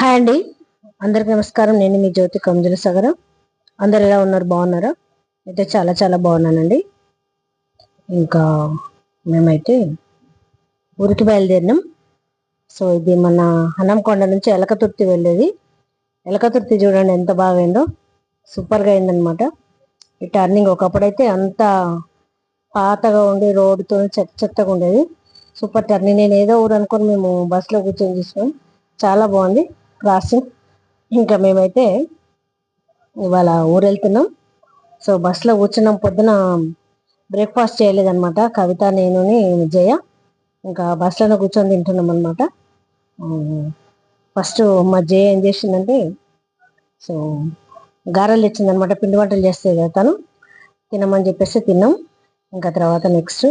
Hi అండి, అందరికి నమస్కారం. నేను మీ జ్యోతి కంజుల సగరం. అందరు ఎలా ఉన్నారు? బాగున్నారా? అయితే చాలా చాలా బాగున్నానండి. ఇంకా మేమైతే ఊరికి బయలుదేరినాం. సో ఇది మన హనంకొండ నుంచి ఎలకతుర్తి వెళ్ళేది. ఎలకతుర్తి చూడండి ఎంత బాగైందో, సూపర్గా అయిందనమాట. ఈ టర్నింగ్ ఒకప్పుడైతే అంత పాతగా ఉండి రోడ్డుతో చెత్తగా ఉండేది. Super turning. నేను ఏదో ఊరు అనుకొని మేము బస్సులో కూర్చొని చూసినాం. చాలా బాగుంది క్రాసింగ్. ఇంకా మేమైతే ఇవాళ ఊరు వెళ్తున్నాం. సో బస్సులో కూర్చున్నాం. పొద్దున బ్రేక్ఫాస్ట్ చేయలేదన్నమాట, కవిత నేను విజయ. ఇంకా బస్సులోనే కూర్చొని తింటున్నాం అనమాట. ఫస్ట్ మా జయ ఏం చేసిందంటే, సో గారెలు తెచ్చిందనమాట. పిండి వంటలు చేస్తే కదా తను, తినమని చెప్పేసి తిన్నాం. ఇంకా తర్వాత నెక్స్ట్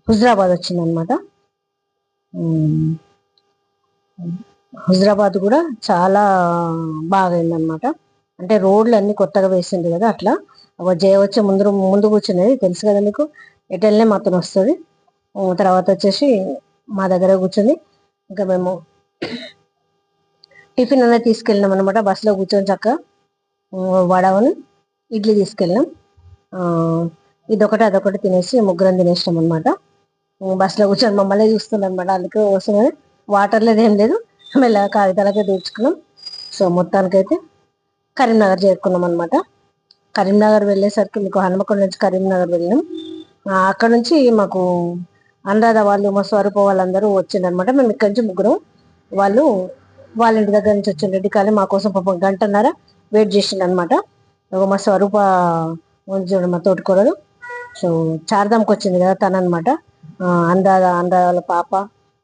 హుజరాబాద్ వచ్చిందనమాట. హుజరాబాద్ కూడా చాలా బాగైందనమాట. అంటే రోడ్లు అన్ని కొత్తగా వేసింది కదా, అట్లా జయ వచ్చే ముందు కూర్చునేది తెలుసు కదా మీకు. ఎటు వెళ్ళినా మాత్రం వస్తుంది. తర్వాత వచ్చేసి మా దగ్గర కూర్చొని ఇంకా మేము టిఫిన్ అనేది తీసుకెళ్ళినాం అనమాట. బస్సులో కూర్చొని చక్కగా వడవని ఇడ్లీ తీసుకెళ్ళినాం. ఇదొకటి అదొకటి తినేసి ముగ్గురం తినేసినాం అనమాట. బస్సులో కూర్చొని మమ్మల్ని చూస్తున్నాం అనమాట. అందుకే వస్తుంది వాటర్ లేదు, ఏం లేదు, మెల్లగా కాగితాలకే తీర్చుకున్నాం. సో మొత్తానికైతే కరీంనగర్ చేరుకున్నాం అనమాట. కరీంనగర్ వెళ్ళేసరికి మీకు హనుమకొండ నుంచి కరీంనగర్ వెళ్ళినాం. అక్కడ నుంచి మాకు అనురాధ వాళ్ళు, మా స్వరూప వాళ్ళందరూ వచ్చిందనమాట. మేము ఇక్కడి నుంచి ముగ్గురం. వాళ్ళు వాళ్ళ ఇంటి దగ్గర నుంచి వచ్చిన రెడ్డి కానీ మా కోసం పాపం గంటన్నర వెయిట్ చేసిండు అనమాట. మా స్వరూప చూడండి, మా తోటికోడలు. సో చార్ధాంకి వచ్చింది కదా తను అనమాట. అనురాధ వాళ్ళ పాప,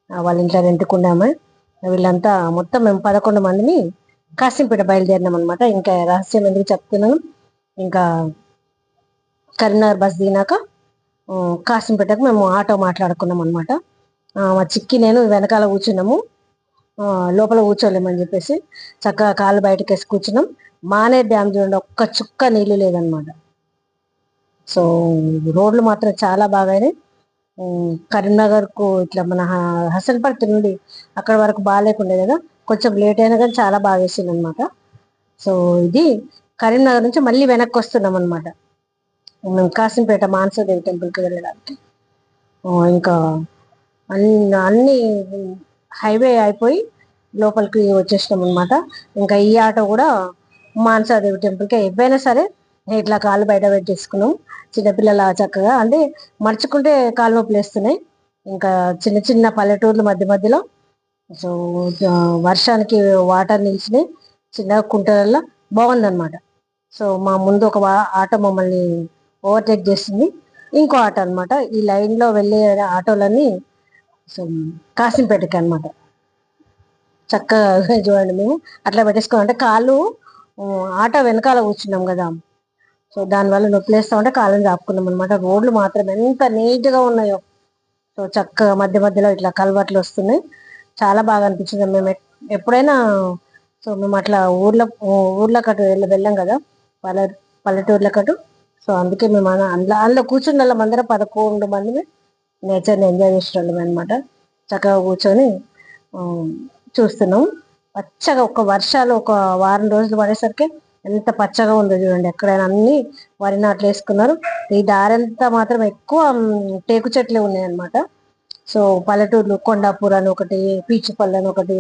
వాళ్ళ ఇంట్లో రెంట్కుండామే. వీళ్ళంతా మొత్తం మేము 11 మందిని కాసింపేట బయలుదేరినాం అనమాట. ఇంకా రహస్యం ఎందుకు చెప్తున్నాను. ఇంకా కరీంనగర్ బస్ దిగినాక కాసింపేటకు మేము ఆటో మాట్లాడుకున్నాం అనమాట. మా చిక్కి నేను వెనకాల కూర్చున్నాము. లోపల కూర్చోలేమని చెప్పేసి చక్కగా కాళ్ళు బయటకు వేసి కూర్చున్నాం. మానే డ్యామ్ చూడండి, ఒక్క చుక్క నీళ్ళు లేదనమాట. సో రోడ్లు మాత్రం చాలా బాగానే. కరీంనగర్కు ఇట్లా మన హసన్పర్తి నుండి అక్కడ వరకు బాగాలేకుండే కదా, కొంచెం లేట్ అయినా కానీ చాలా బాగా వేసింది అనమాట. సో ఇది కరీంనగర్ నుంచి మళ్ళీ వెనక్కి వస్తున్నాం అనమాట. మేము కాసింపేట మానసదేవి టెంపుల్కి వెళ్ళడానికి. ఇంకా అన్ని హైవే అయిపోయి లోపలికి వచ్చేసినాం అనమాట. ఇంకా ఈ ఆటో కూడా మానసాదేవి టెంపుల్కి ఎప్పుడైనా సరే ఇట్లా కాళ్ళు బయట పెట్టేసుకున్నాం. చిన్నపిల్లల చక్కగా అంటే మర్చుకుంటే కాళ్ళు నొప్పులు వేస్తున్నాయి. ఇంకా చిన్న చిన్న పల్లెటూర్ల మధ్య మధ్యలో సో వర్షానికి వాటర్ నిలిచినాయి చిన్న కుంటలలో, బాగుందన్నమాట. సో మా ముందు ఒక ఆటో మమ్మల్ని ఓవర్టేక్ చేసింది. ఇంకో ఆటో అనమాట. ఈ లైన్లో వెళ్ళే ఆటోలన్నీ సో కాసింపేటకి అనమాట. చక్కగా చూడండి, మేము అట్లా పెట్టేసుకోవాలంటే కాళ్ళు ఆటో వెనకాల కూర్చున్నాం కదా, సో దానివల్ల నొప్పి వేస్తూ ఉంటే కాళ్ళని చాపుకున్నాం అనమాట. రోడ్లు మాత్రం ఎంత నీట్గా ఉన్నాయో. సో చక్కగా మధ్య మధ్యలో ఇట్లా కలవట్లు వస్తున్నాయి. చాలా బాగా అనిపించింది. మేము ఎప్పుడైనా సో మేము అట్లా ఊర్ల కటు వెళ్ళాం కదా, పల్లెటూర్ల కటు. సో అందుకే మేము అందులో కూర్చుని వాళ్ళ అందరం 11 మంది నేచర్ని ఎంజాయ్ చేసేటోళ్ళం అనమాట. చక్కగా కూర్చొని చూస్తున్నాం. పచ్చగా ఒక వర్షాలు ఒక వారం రోజులు పడేసరికి ఎంత పచ్చగా ఉందో చూడండి. ఎక్కడైనా అన్ని వరి నాట్లు వేసుకున్నారు. ఈ దారంతా మాత్రం ఎక్కువ టేకు చెట్లే ఉన్నాయన్నమాట. సో పల్లెటూర్లు కొండాపూర్ అని ఒకటి, పీచుపల్లి అని ఒకటి,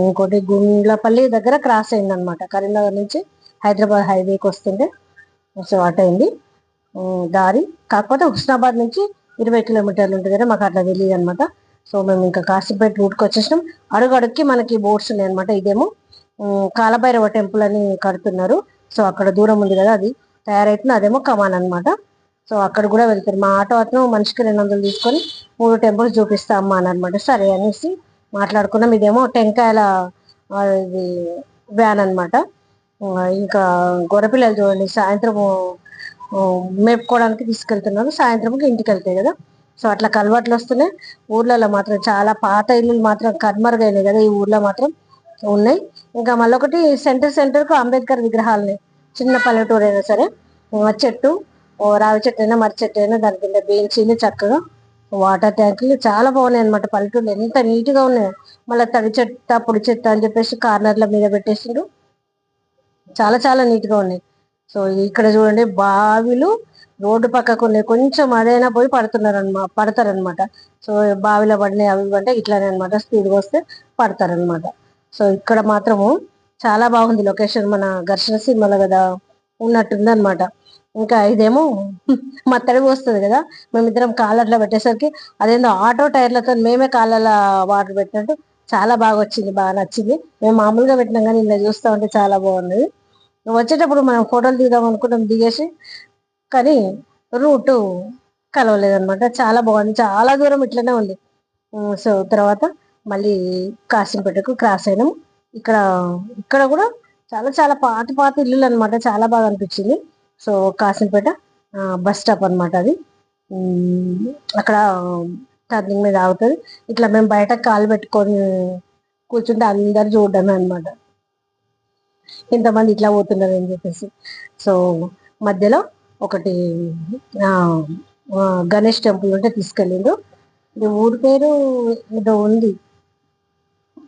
ఇంకోటి గుండ్లపల్లి దగ్గర క్రాస్ అయిందనమాట. కరీంనగర్ నుంచి హైదరాబాద్ హైవేకి వస్తుంటే సో అటైంది దారి. కాకపోతే హుస్నాబాద్ నుంచి 20 కిలోమీటర్లు ఉంటుంది కదా, మాకు అట్లా తెలియదు అనమాట. సో మేము ఇంకా కాశీపేట రూట్కి వచ్చేసినాం. అడుగుకి మనకి బోర్డ్స్ ఉన్నాయి అనమాట. ఇదేమో కాలభైరవ టెంపుల్ అని కడుతున్నారు. సో అక్కడ దూరం ఉంది కదా, అది తయారైతుంది. అదేమో కమాన్ అనమాట. సో అక్కడ కూడా వెళ్తారు. మా ఆటో అతను మనిషికి 200 తీసుకొని 3 టెంపుల్స్ చూపిస్తా అమ్మా అని అనమాట. సరే అనేసి మాట్లాడుకున్నాం. ఇదేమో టెంకాయల ఇది వ్యాన్ అనమాట. ఇంకా గొర్రెపిల్లలు చూడండి, సాయంత్రం మేపుకోవడానికి తీసుకెళ్తున్నారు. సాయంత్రంకి ఇంటికి వెళ్తాయి కదా. సో అట్లా కలవాట్లు వస్తున్నాయి. ఊర్లలో మాత్రం చాలా పాత ఇల్లు మాత్రం కనుమరుగైనాయి కదా, ఈ ఊర్లో మాత్రం ఉన్నాయి. ఇంకా మళ్ళీ ఒకటి సెంటర్కు అంబేద్కర్ విగ్రహాలని, చిన్న పల్లెటూరు అయినా సరే చెట్టు, రావి చెట్టు అయినా మర్రి చెట్టు అయినా దాని కింద బెంచీలు చక్కగా వాటర్ ట్యాంకులు చాలా బాగున్నాయి అనమాట. పల్లెటూళ్ళు ఎంత నీట్గా ఉన్నాయి. మళ్ళీ తడి చెత్త పొడి చెత్త అని చెప్పేసి కార్నర్ల మీద పెట్టేసిండ్రు. చాలా చాలా నీట్గా ఉన్నాయి. సో ఇక్కడ చూడండి, బావిలు రోడ్డు పక్కకు ఉన్నాయి. కొంచెం అదైనా పోయి పడతారనమాట. సో బావిలో పడినాయి అవి అంటే ఇట్లానే అనమాట, స్పీడ్గా వస్తే పడతారనమాట. సో ఇక్కడ మాత్రము చాలా బాగుంది లొకేషన్. మన ఘర్షణ సినిమాలో కదా ఉన్నట్టుంది అనమాట. ఇంకా ఇదేమో మత్తడి పోస్తుంది కదా, మేమిద్దరం కాళ్ళట్లో పెట్టేసరికి అదేందో ఆటో టైర్లతో మేమే కాళ్ళ వాటర్ పెట్టినట్టు చాలా బాగా వచ్చింది, బాగా నచ్చింది. మేము మామూలుగా పెట్టినాం కానీ ఇలా చూస్తా ఉంటే చాలా బాగున్నది. వచ్చేటప్పుడు మనం ఫోటోలు దిగుదాం అనుకున్నాం, దిగేసి కానీ రూటు కలవలేదన్నమాట. చాలా బాగుంది, చాలా దూరం ఇట్లనే ఉంది. సో తర్వాత మళ్ళీ కాసింపేటకు క్రాస్ అయినాం. ఇక్కడ ఇక్కడ కూడా చాలా చాలా పాత పాత ఇల్లులు అనమాట, చాలా బాగా అనిపించింది. సో కాసింపేట బస్ స్టాప్ అనమాట అది. అక్కడ టర్నింగ్ మీద ఆగుతుంది. ఇట్లా మేము బయట కాలు పెట్టుకొని కూర్చుంటే అందరు చూడడమే అనమాట, ఇంతమంది ఇట్లా పోతున్నారు అని చెప్పేసి. సో మధ్యలో ఒకటి గణేష్ టెంపుల్ ఉంటే తీసుకెళ్ళిండు. ఇది ఊరి పేరు ఏదో ఉంది,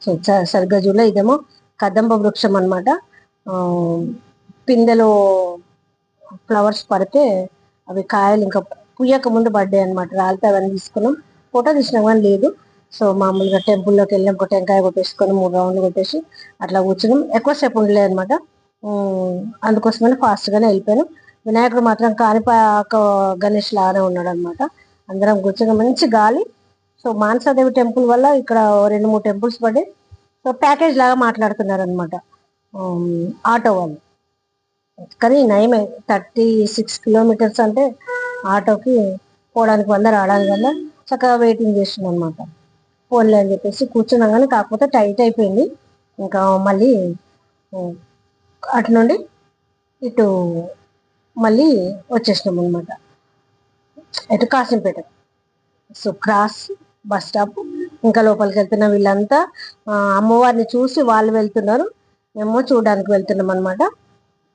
సో సరిగ్గా చూడలే. ఇదేమో కదంబ వృక్షం అనమాట. పిందెలో ఫ్లవర్స్ పడితే అవి కాయలు ఇంకా పుయ్యక ముందు పడ్డాయి అనమాట. రాలితే అవన్నీ తీసుకున్నాం, ఫోటో తీసినాం కానీ లేదు. సో మామూలుగా టెంపుల్లోకి వెళ్ళినాం, టెంకాయ కొట్టేసుకొని 3 రౌండ్లు కొట్టేసి అట్లా కూర్చున్నాం. ఎక్కువసేపు ఉండలేదు అనమాట, అందుకోసమని ఫాస్ట్గానే వెళ్ళిపోయాను. వినాయకుడు మాత్రం కాణిపాక గణేష్ లాగానే ఉన్నాడు అనమాట. అందరం కూర్చొని మంచి గాలి. సో మానసాదేవి టెంపుల్ వల్ల ఇక్కడ 2-3 టెంపుల్స్ పడి సో ప్యాకేజ్ లాగా మాట్లాడుతున్నారు అనమాట ఆటో వాళ్ళు. కానీ నయమే, 36 కిలోమీటర్స్ అంటే ఆటోకి పోవడానికి 100, రావడానికి 100, చక్కగా వెయిటింగ్ చేస్తున్నాం అనమాట. ఫోన్లే అని చెప్పేసి కూర్చున్నాం కానీ కాకపోతే టైట్ అయిపోయింది. ఇంకా మళ్ళీ అటు నుండి ఇటు మళ్ళీ వచ్చేసినాం అనమాట, ఇటు Kasimpeta. So cross bus stop. ఇంకా లోపలికి వెళ్తున్న వీళ్ళంతా అమ్మవారిని చూసి వాళ్ళు వెళ్తున్నారు, మేము చూడడానికి వెళ్తున్నాం అనమాట.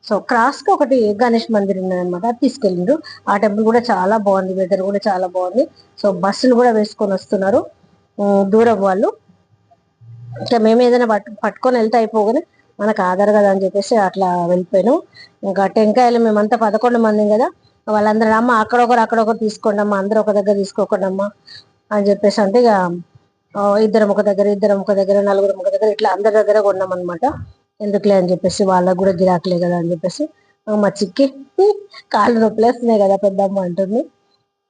సో క్రాస్కి ఒకటి గణేష్ మందిర్ ఉన్నదనమాట, అది తీసుకెళ్ళిండ్రు. ఆ టెంపుల్ కూడా చాలా బాగుంది, వెదర్ కూడా చాలా బాగుంది. సో బస్సులు కూడా వేసుకొని వస్తున్నారు దూరం వాళ్ళు. ఇంకా మేము ఏదైనా పట్టుకొని వెళ్తే అయిపోగానే మనకు ఆధార్ కదా అని చెప్పేసి అట్లా వెళ్ళిపోయాను. ఇంకా టెంకాయలు మేమంతా 11 మంది కదా, వాళ్ళందరూ అమ్మ అక్కడొకరు తీసుకోండి అమ్మా, అందరూ ఒక దగ్గర తీసుకోకండి అమ్మా అని చెప్పేసి అంటే ఇక ఇద్దరం ఒక దగ్గర, నలుగురం ఒక దగ్గర, ఇట్లా అందరి దగ్గర కొన్నాం అనమాట. ఎందుకులే అని చెప్పేసి, వాళ్ళకు కూడా గిరాకులే కదా అని చెప్పేసి. మా చిక్కి కాళ్ళు నొప్పులేస్తున్నాయి కదా పెద్దమ్మ అంటుంది.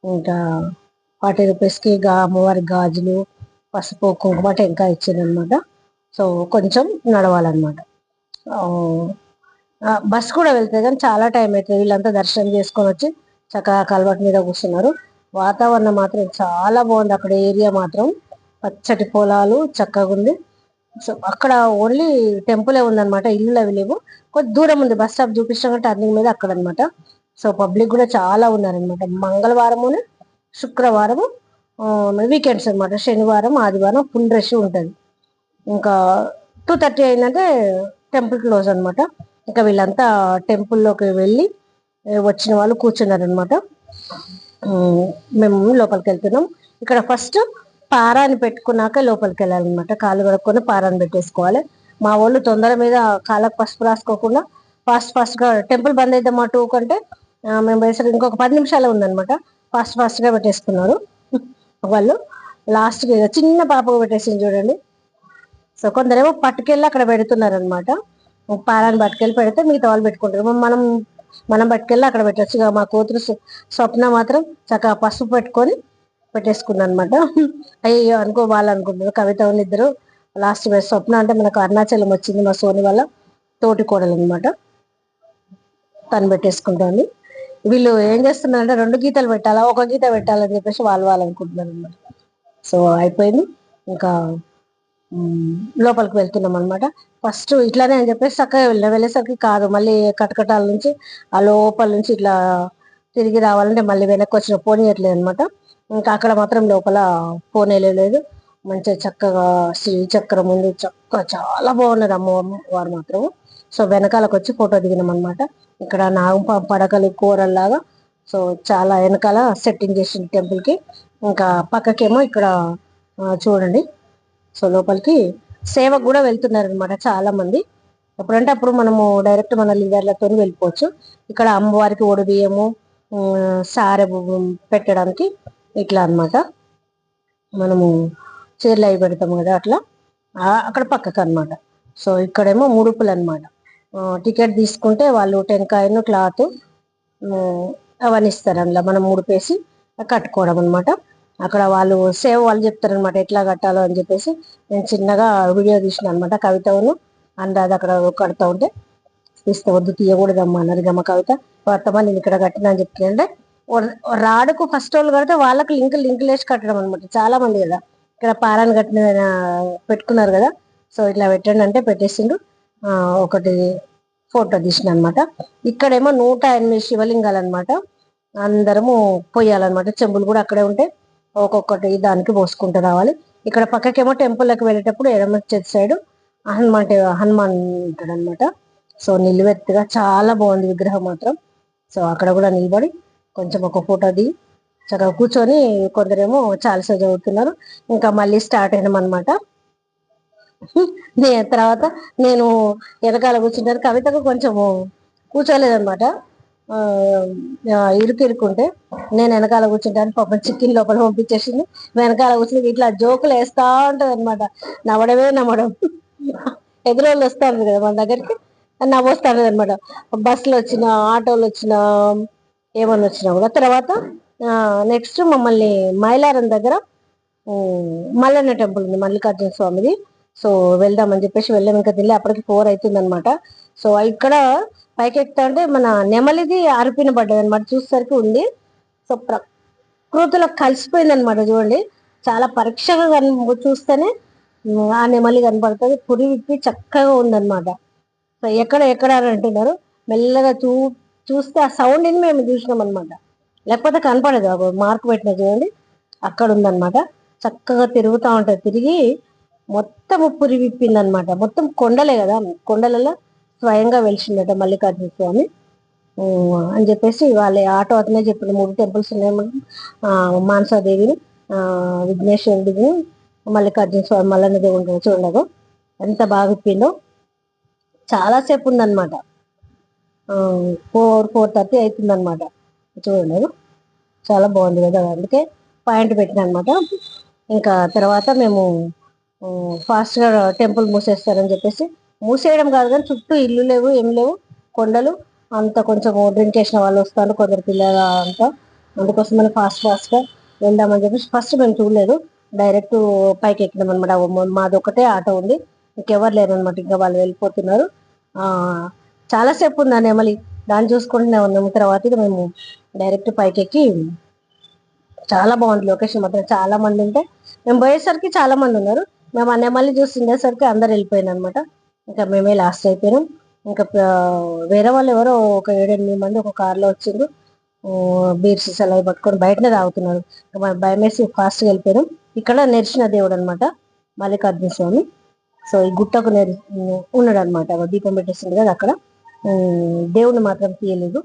ఇంకా 40 రూపీస్కి అమ్మవారి గాజులు, పసుపు, కుంకుమ, టెంకాయ ఇచ్చిందనమాట. సో కొంచెం నడవాలన్నమాట. బస్ కూడా వెళ్తుంది కానీ చాలా టైం అవుతుంది. వీళ్ళంతా దర్శనం చేసుకొని వచ్చి చక్కగా కలవటి మీద కూర్చున్నారు. వాతావరణం మాత్రం చాలా బాగుంది. అక్కడ ఏరియా మాత్రం పచ్చటి పొలాలు చక్కగా ఉంది. సో అక్కడ ఓన్లీ టెంపులే ఉందన్నమాట, ఇల్లు అవి లేవు. కొద్ది దూరం ఉంది, బస్ స్టాప్ చూపించాక టర్నింగ్ మీద అక్కడ అనమాట. సో పబ్లిక్ కూడా చాలా ఉన్నారనమాట. మంగళవారము, శుక్రవారము, వీకెండ్స్ అనమాట, శనివారం ఆదివారం ఫుల్ రష్ ఉంటుంది. ఇంకా 2:30 అయిందంటే టెంపుల్ క్లోజ్ అనమాట. ఇంకా వీళ్ళంతా టెంపుల్లోకి వెళ్ళి వచ్చిన వాళ్ళు కూర్చున్నారనమాట. మేము లోపలికి వెళ్తున్నాం. ఇక్కడ ఫస్ట్ పారాన్ని పెట్టుకున్నాక లోపలికి వెళ్ళాలన్నమాట. కాళ్ళు కడుక్కొని పారాన్ని పెట్టేసుకోవాలి. మా వాళ్ళు తొందర మీద కాళ్ళకు పసుపు రాసుకోకుండా ఫాస్ట్గా టెంపుల్ బంద్ అయిద్దాం మా 2 కంటే మేము వేసరికి ఇంకొక 10 నిమిషాలే ఉందనమాట. ఫాస్ట్గా పెట్టేసుకున్నారు వాళ్ళు. లాస్ట్కి చిన్న పాపకు పెట్టేసింది చూడండి. సో కొందరేమో పట్టుకెళ్ళి అక్కడ పెడుతున్నారు అనమాట. పారాన్ని పట్టుకెళ్ళి పెడితే మిగతా వాళ్ళు పెట్టుకుంటారు. మనం పట్టుకెళ్ళి అక్కడ పెట్టచ్చు. మా కూతురు స్వప్న మాత్రం చక్కగా పసుపు పెట్టుకొని పెట్టేసుకున్నాను అనమాట. అయ్యో వాళ్ళు అనుకుంటున్నారు, కవిత ఇద్దరు లాస్ట్ స్వప్న అంటే మనకు అరుణాచలం వచ్చింది, మా సోని వల్ల తోటి కోడలు అనమాట, తను పెట్టేసుకుంటాను. వీళ్ళు ఏం చేస్తున్నారంటే 2 గీతలు పెట్టాలా, 1 గీత పెట్టాలని చెప్పేసి వాళ్ళు అనుకుంటున్నారు అనమాట. సో అయిపోయింది. ఇంకా లోపలికి వెళ్తున్నాం అనమాట. ఫస్ట్ ఇట్లానే అని చెప్పేసి చక్కగా వెళ్ళేసరికి కాదు, మళ్ళీ కటకటాల నుంచి ఆ లోపల నుంచి ఇట్లా తిరిగి రావాలంటే మళ్ళీ వెనక్కి వచ్చిన పోనీయట్లేదు అనమాట. ఇంకా అక్కడ మాత్రం లోపల పోనేలేదు. మంచిగా చక్కగా శ్రీచక్రం ఉంది, చాలా బాగున్నది అమ్మవారు మాత్రం. సో వెనకాలకు వచ్చి ఫోటో దిగినాం అనమాట. ఇక్కడ నాగం పడకలు కూరల్లాగా సో చాలా వెనకాల సెట్టింగ్ చేసింది టెంపుల్కి. ఇంకా పక్కకేమో ఇక్కడ చూడండి. సో లోపలికి సేవకు కూడా వెళ్తున్నారు అనమాట చాలా మంది. ఎప్పుడంటే అప్పుడు మనము డైరెక్ట్ మన లీడర్లతో వెళ్ళిపోవచ్చు. ఇక్కడ అమ్మవారికి ఒడి బియ్యము సారె పెట్టడానికి ఇట్లా అనమాట. మనము చీరలు అవి పెడతాము కదా అట్లా అక్కడ పక్కకు అనమాట. సో ఇక్కడేమో ముడుపులు అనమాట. టికెట్ తీసుకుంటే వాళ్ళు టెంకాయను క్లాత్ అవన్నీ ఇస్తారు. అందులో మనం ముడిపేసి కట్టుకోవడం అనమాట. అక్కడ వాళ్ళు సేవ వాళ్ళు చెప్తారనమాట ఎట్లా కట్టాలో అని చెప్పేసి. నేను చిన్నగా వీడియో తీసిన అనమాట. కవితను అందాది అక్కడ కడతా ఉంటే తీస్తే వద్దు తీయకూడదమ్మా అన్నది గమ్మ కవిత. వర్తమాన్ నేను ఇక్కడ కట్టినా అని చెప్తుంటే రాడుకు ఫస్ట్ వాళ్ళు కడితే వాళ్ళకి లింకులు వేసి కట్టడం అనమాట. చాలా మంది కదా ఇక్కడ పారాన్ని కట్టిన పెట్టుకున్నారు కదా. సో ఇట్లా పెట్టండి అంటే పెట్టేసిండు. ఒకటి ఫోటో తీసిన అనమాట. ఇక్కడేమో 108 శివలింగాలు అనమాట. అందరము పోయాలన్నమాట. చెంబులు కూడా అక్కడే ఉంటే ఒక్కొక్కటి దానికి పోసుకుంటూ రావాలి. ఇక్కడ పక్కకేమో టెంపుల్కి వెళ్ళేటప్పుడు ఎడమ చేతి సైడ్ హనుమాన్ ఉంటాడు అనమాట. సో నిలువెత్తుగా చాలా బాగుంది విగ్రహం మాత్రం. సో అక్కడ కూడా నిలబడి కొంచెం ఒక ఫోటో దిగి చక్కగా కూర్చొని కొందరేమో చాలాసేపు చదువుతున్నారు. ఇంకా మళ్ళీ స్టార్ట్ అయినాం అనమాట. తర్వాత నేను వెనకాల కూర్చుంటాను. కవితకు కొంచెము కూర్చోలేదనమాట. ఇరుకుంటే నేను వెనకాల కూర్చుంటాను. పాపం చిక్కిన లోపల పంపించేసింది. వెనకాల కూర్చుని ఇట్లా జోకులు వేస్తా ఉంటది అనమాట. నవ్వడం ఎదురోళ్ళు వస్తారు కదా మన దగ్గరికి నవ్వొస్తారు అనమాట. బస్సులు వచ్చినా ఆటోలు వచ్చినా ఏమన్నా వచ్చినా కూడా. తర్వాత నెక్స్ట్ మమ్మల్ని మైలారం దగ్గర మల్లన్న టెంపుల్ ఉంది, మల్లికార్జున స్వామిది. సో వెళ్దామని చెప్పేసి వెళ్ళాము. ఇంకా తిల్లి అప్పటికి 4 అవుతుంది అనమాట. సో ఇక్కడ పైకి ఎక్కుతా అంటే మన నెమలిది అరిపిన పడ్డది అనమాట. చూసేసరికి ఉంది. సో ప్రకృతిలో కలిసిపోయింది అనమాట. చూడండి చాలా పరీక్షగా చూస్తేనే ఆ నెమలి కనపడుతుంది. పురి విప్పి చక్కగా ఉందన్నమాట. సో ఎక్కడ అని అంటున్నారు. మెల్లగా చూస్తే ఆ సౌండ్ని మేము చూసినాం అనమాట. లేకపోతే కనపడదు. మార్క్ పెట్టిన చూడండి అక్కడ ఉందన్నమాట. చక్కగా తిరుగుతూ ఉంటుంది. తిరిగి మొత్తం పురి విప్పింది అనమాట. మొత్తం కొండలే కదా, కొండలలో స్వయంగా వెలిసిందట మల్లికార్జున స్వామి అని చెప్పేసి వాళ్ళ ఆటో అతనే చెప్పింది. 3 టెంపుల్స్ ఉన్నాయి. మానసాదేవిని, విఘ్నేశ్వరుడిని, మల్లికార్జున స్వామి మల్లన్న దేవుడు చూడగా ఎంత బాగా విప్పిందో. చాలాసేపు ఉందన్నమాట. 4:30 అవుతుంది అనమాట. చూడండి చాలా బాగుంది కదా. అందుకే పాయింట్ పెట్టిన అనమాట. ఇంకా తర్వాత మేము ఫాస్ట్గా టెంపుల్ మూసేస్తారని చెప్పేసి, మూసేయడం కాదు కానీ చుట్టూ ఇల్లు లేవు ఏం లేవు, కొండలు అంతా. కొంచెం డ్రింక్ వేసిన వాళ్ళు వస్తారు, కొందరు పిల్లలు అంతా. అందుకోసం మనం ఫాస్ట్గా వెళ్దామని చెప్పేసి ఫస్ట్ మేము చూడలేదు, డైరెక్ట్ పైకి ఎక్కినాం అనమాట. మాది ఒకటే ఆటో ఉంది, ఇంకెవరు లేరు అనమాట. ఇంకా వాళ్ళు వెళ్ళిపోతున్నారు. చాలాసేపు ఉంది ఆ నెమలి, దాన్ని చూసుకుంటూనే ఉన్నాము. తర్వాత ఇక మేము డైరెక్ట్ పైకి ఎక్కి, చాలా బాగుంది లొకేషన్ మాత్రం. చాలా మంది ఉంటే మేము పోయేసరికి చాలా మంది ఉన్నారు. మేము ఆ నెమలి చూసి ఉండేసరికి అందరు వెళ్ళిపోయినాం అనమాట. ఇంకా మేమే లాస్ట్ అయిపోయినాం. ఇంకా వేరే వాళ్ళు ఎవరో ఒక 7-8 మంది ఒక కార్లో వచ్చిండ్రు. బీర్ సీసాలు అవి పట్టుకొని బయటనే తాగుతున్నారు. భయం వేసి ఫాస్ట్గా వెళ్ళిపోయినాం. ఇక్కడ నెరిసిన దేవుడు అనమాట మల్లికార్జున స్వామి. సో ఈ గుట్టకు ఉన్నాడు అనమాట. దీపం పెట్టేసింది కదా అక్కడ. దేవుడిని మాత్రం తీయలేదు,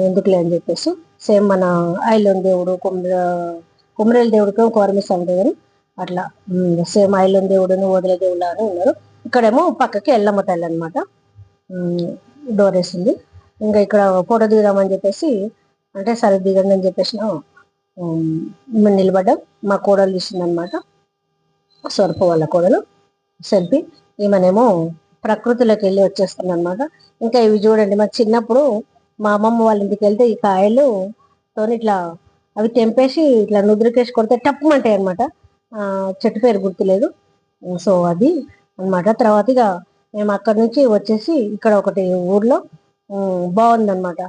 ఎందుకులే అని చెప్పేసి. సేమ్ మన ఐలోని దేవుడు, కుమరేల దేవుడికి కోరమిస్తాం దేవుడు అట్లా సేమ్ ఐలోని దేవుడును వదిలే దేవుడు అని ఉన్నారు. ఇక్కడేమో పక్కకి ఎల్లమ్మ తల్లి అనమాట. డోర్ వేసింది. ఇంకా ఇక్కడ ఫోటో దిగుదామని చెప్పేసి అంటే సరే దిగండి అని చెప్పేసి మేము నిలబడ్డాం. మా కోడలు తీసింది అనమాట, సొరప వాళ్ళ కోడలు సెల్ఫీ. ఈమెనేమో ప్రకృతిలోకి వెళ్ళి వచ్చేస్తుంది అనమాట. ఇంకా ఇవి చూడండి, మా చిన్నప్పుడు మా అమ్మమ్మ వాళ్ళ ఇంటికి వెళ్తే ఈ కాయలు తోని ఇట్లా అవి తెంపేసి ఇట్లా నుదురికేసి కొడితే టప్పుమంటాయి అనమాట. చెట్టు పేరు గుర్తులేదు. సో అది అనమాట. తర్వాత ఇక మేము అక్కడి నుంచి వచ్చేసి ఇక్కడ ఒకటి ఊర్లో బాగుందన్నమాట.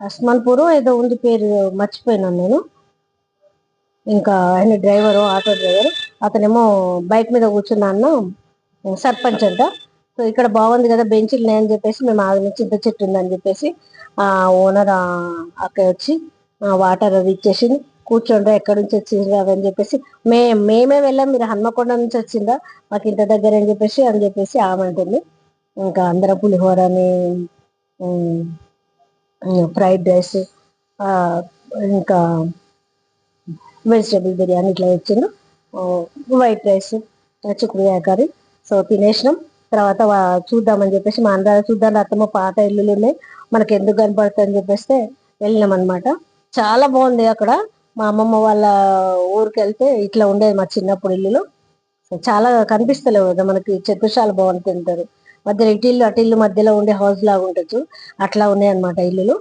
హస్మాన్పూర్ ఏదో ఉంది, పేరు మర్చిపోయినాను నేను. ఇంకా ఆయన డ్రైవరు, ఆటో డ్రైవరు, అతనేమో బైక్ మీద కూర్చున్నాను, సర్పంచ్ అంట. సో ఇక్కడ బాగుంది కదా బెంచ్లు ఉన్నాయని చెప్పేసి మేము ఆగి చింత చెట్టు ఉందని చెప్పేసి ఆ ఓనర్ అక్క వచ్చి వాటర్ అది ఇచ్చేసింది. కూర్చోండి, ఎక్కడి నుంచి వచ్చిండ్రు అని చెప్పేసి మేమే వెళ్ళాం, మీరు హన్మకొండ నుంచి వచ్చిందా మాకు ఇంత దగ్గర అని చెప్పేసి ఆమె అంటుంది. ఇంకా అందరం పులిహోరని, ఫ్రైడ్ రైస్, ఇంకా వెజిటేబుల్ బిర్యానీ ఇట్లా ఇచ్చిండు. వైట్ రైస్, చిక్కుడుకాయ కర్రీ. సో తినేసినాం. తర్వాత చూద్దామని చెప్పేసి మా అందరూ చూద్దాం అత్తమ్మ పాత ఇల్లులు ఉన్నాయి మనకి ఎందుకు కనపడుతుంది అని చెప్పేస్తే వెళ్ళినాం అనమాట. చాలా బాగుంది అక్కడ. మా అమ్మమ్మ వాళ్ళ ఊరికి వెళ్తే ఇట్లా ఉండేది మా చిన్నప్పుడు ఇల్లులు. సో చాలా కనిపిస్తలేవు కదా మనకి, చతుశాల బాగుంటుంటారు మధ్యలో ఇటిల్లు అటిల్లు మధ్యలో ఉండే హౌస్ లాగా ఉండొచ్చు, అట్లా ఉన్నాయి అనమాట ఇల్లులు.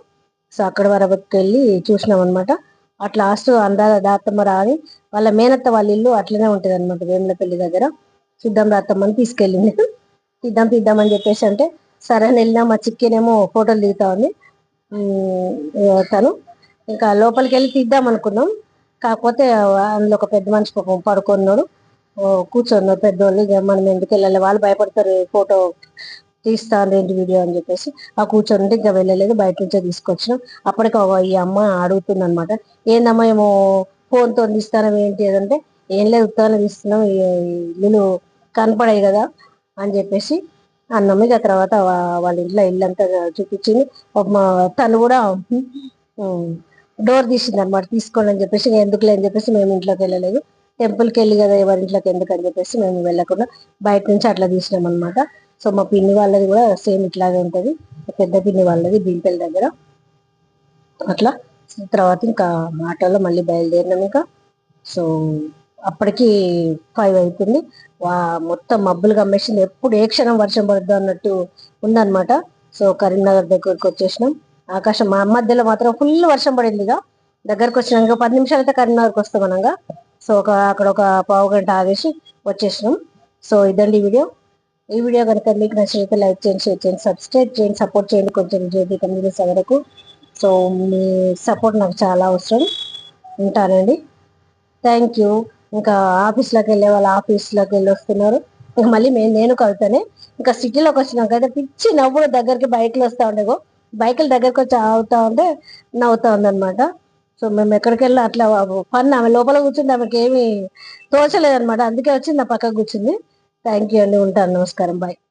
సో అక్కడ వరకు వెళ్ళి చూసినాం అనమాట. అట్లా లాస్ట్ అందాల దాతమ్మ రాని వాళ్ళ మేనత్త వాళ్ళ ఇల్లు అట్లనే ఉంటది అనమాట వేములపల్లి దగ్గర. చూద్దాం రాతమ్మని తీసుకెళ్ళింది. తీద్దామని చెప్పేసి అంటే సరే అని వెళ్ళినా. మా చిక్కేనేమో ఫోటోలు దిగుతా ఉంది. తను ఇంకా లోపలికి వెళ్ళి తీద్దాం అనుకున్నాం. కాకపోతే అందులో ఒక పెద్ద మనిషి పడుకున్నాడు, కూర్చున్నారు పెద్దోళ్ళు. ఇక మనం ఎందుకు వెళ్ళాలి, వాళ్ళు భయపడతారు ఫోటో తీస్తాను ఏంటి వీడియో అని చెప్పేసి ఆ కూర్చొని ఇంకా వెళ్ళలేదు. బయట నుంచే తీసుకొచ్చినాం. అప్పటికి ఈ అమ్మ అడుగుతుంది అనమాట, ఏందమ్మా ఏమో ఫోన్తో తీస్తానం ఏంటి అదంటే, ఏం లేదు ఉత్తానం తీస్తున్నాం ఇల్లు కనపడాయి కదా అని చెప్పేసి అన్నాము. ఇక తర్వాత వాళ్ళ ఇంట్లో ఇల్లంతా చూపించింది. తను కూడా డోర్ తీసింది అనమాట, తీసుకోండి అని చెప్పేసి. ఎందుకులే అని చెప్పేసి మేము ఇంట్లోకి వెళ్ళలేదు. టెంపుల్కి వెళ్ళి కదా ఎవరి ఇంట్లోకి ఎందుకు అని చెప్పేసి మేము వెళ్ళకుండా బయట నుంచి అట్లా తీసినాం అనమాట. సో మా పిన్ని వాళ్ళది కూడా సేమ్ ఇట్లాగే ఉంటది, పెద్ద పిన్ని వాళ్ళది భీంపల్లి దగ్గర. అట్లా తర్వాత ఇంకా ఆటోలో మళ్ళీ బయలుదేరినాం ఇంకా. సో అప్పటికి 5 అవుతుంది. మొత్తం మబ్బులు కమ్మేసింది, ఎప్పుడు ఏ క్షణం వర్షం పడుద్దు అన్నట్టు ఉందన్నమాట. సో కరీంనగర్ దగ్గరకు వచ్చేసినాం. ఆకాశం మా మధ్యలో మాత్రం ఫుల్ వర్షం పడింది. ఇక దగ్గరకు వచ్చినాక 10 నిమిషాలు అయితే కరీంనగర్కి వస్తాం అనగా. సో అక్కడ ఒక పావు గంట ఆగేసి వచ్చేసినాం. సో ఇదండి వీడియో. ఈ వీడియో కనుక మీకు నచ్చినట్లయితే లైక్ చేయండి, షేర్ చేయండి, సబ్స్క్రైబ్ చేయండి, సపోర్ట్ చేయండి కొంచెం జ్యోతి కమ్యూనిటీస్ వరకు. సో మీ సపోర్ట్ నాకు చాలా అవసరం. ఉంటానండి. Thank you. ఇంకా ఆఫీస్లోకి వెళ్ళే వాళ్ళు ఆఫీస్లోకి వెళ్ళి వస్తున్నారు. ఇంకా మళ్ళీ నేను కలుతానే. ఇంకా సిటీలోకి వచ్చినాక అయితే పిచ్చి నవ్వుడు దగ్గరికి బైక్లు వస్తూ ఉండేగో, బైకులు దగ్గరకు వచ్చి ఆగుతా ఉంటే నవ్వుతా ఉందన్నమాట. సో మేము ఎక్కడికి వెళ్ళి అట్లా ఫన్, ఆమె లోపల కూర్చుంది, ఆమెకి ఏమి తోచలేదన్నమాట. అందుకే వచ్చి నా పక్కకు కూర్చుంది. థ్యాంక్ యూ అండి. ఉంటాను. నమస్కారం. బాయ్.